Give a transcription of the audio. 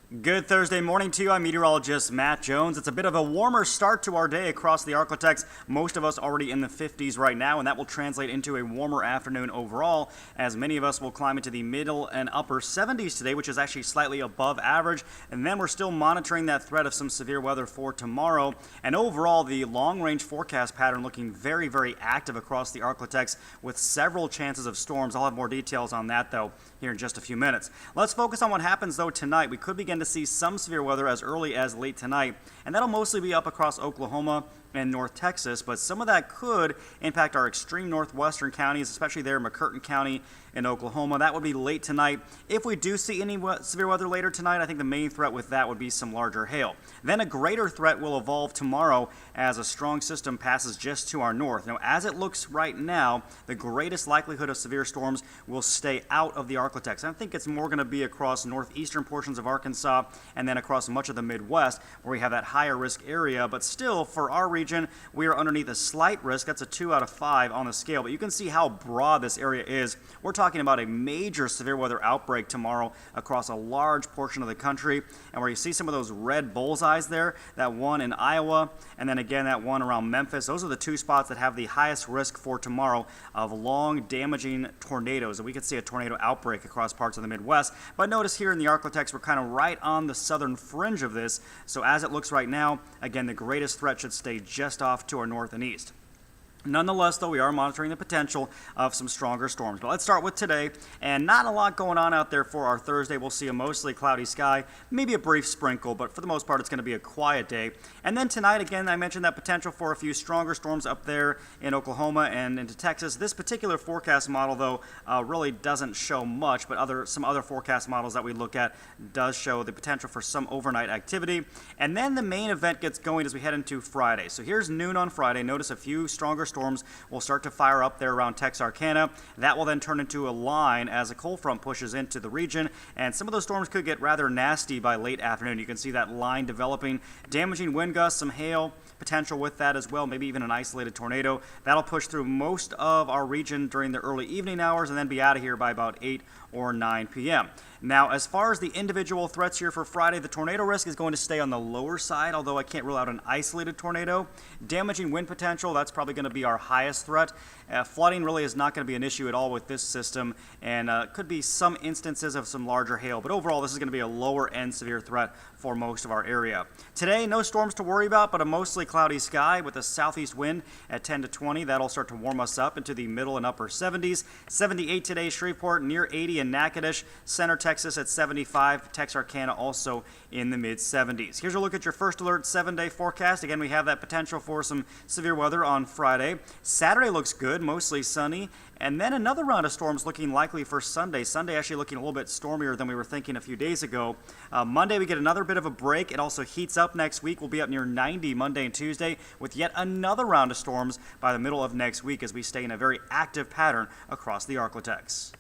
Good Thursday morning to you. I'm meteorologist Matt Jones. It's a bit of a warmer start to our day across the Arklatex. Most of us already in the 50s right now, and that will translate into a warmer afternoon overall, as many of us will climb into the middle and upper 70s today, which is actually slightly above average. And then we're still monitoring that threat of some severe weather for tomorrow. And overall, the long-range forecast pattern looking very, very active across the Arklatex with several chances of storms. I'll have more details on that, though, here in just a few minutes. Let's focus on what happens, though, tonight. We could begin to see some severe weather as early as late tonight, and that'll mostly be up across Oklahoma and North Texas, but some of that could impact our extreme northwestern counties, especially there in McCurtain County in Oklahoma. That would be late tonight. If we do see any severe weather later tonight, I think the main threat with that would be some larger hail. Then a greater threat will evolve tomorrow as a strong system passes just to our north. Now, as it looks right now, the greatest likelihood of severe storms will stay out of the Arklatex. I think it's more going to be across northeastern portions of Arkansas and then across much of the Midwest where we have that higher risk area. But still, for our region, we are underneath a slight risk. That's a 2 out of 5 on the scale. But you can see how broad this area is. We're talking about a major severe weather outbreak tomorrow across a large portion of the country. And where you see some of those red bullseyes there, that one in Iowa, and then again that one around Memphis, those are the two spots that have the highest risk for tomorrow of long, damaging tornadoes. And we could see a tornado outbreak across parts of the Midwest. But notice here in the Arklatex, we're kind of right on the southern fringe of this. So as it looks right now, again, the greatest threat should stay just off to our north and east. Nonetheless, though, we are monitoring the potential of some stronger storms. But let's start with today, and not a lot going on out there for our Thursday. We'll see a mostly cloudy sky, maybe a brief sprinkle, but for the most part, it's going to be a quiet day. And then tonight, again, I mentioned that potential for a few stronger storms up there in Oklahoma and into Texas. This particular forecast model, though, really doesn't show much, but some other forecast models that we look at does show the potential for some overnight activity. And then the main event gets going as we head into Friday. So here's noon on Friday. Notice a few stronger storms will start to fire up there around Texarkana. That will then turn into a line as a cold front pushes into the region, and some of those storms could get rather nasty by late afternoon. You can see that line developing, damaging wind gusts, some hail potential with that as well, maybe even an isolated tornado. That'll push through most of our region during the early evening hours and then be out of here by about 8 or 9 p.m. Now, as far as the individual threats here for Friday, the tornado risk is going to stay on the lower side, although I can't rule out an isolated tornado. Damaging wind potential, that's probably going to be our highest threat. Flooding really is not going to be an issue at all with this system, and could be some instances of some larger hail, but overall this is going to be a lower end severe threat for most of our area. Today, no storms to worry about, but a mostly cloudy sky with a southeast wind at 10 to 20. That'll start to warm us up into the middle and upper 70s. 78 today, Shreveport, near 80 in Natchitoches, Center Texas at 75, Texarkana also in the mid 70s. Here's a look at your first alert 7-day forecast. Again, we have that potential for some severe weather on Friday. Saturday looks good, mostly sunny. And then another round of storms looking likely for Sunday. Sunday actually looking a little bit stormier than we were thinking a few days ago. Monday we get another bit of a break. It also heats up next week. We'll be up near 90 Monday and Tuesday with yet another round of storms by the middle of next week as we stay in a very active pattern across the Arklatex.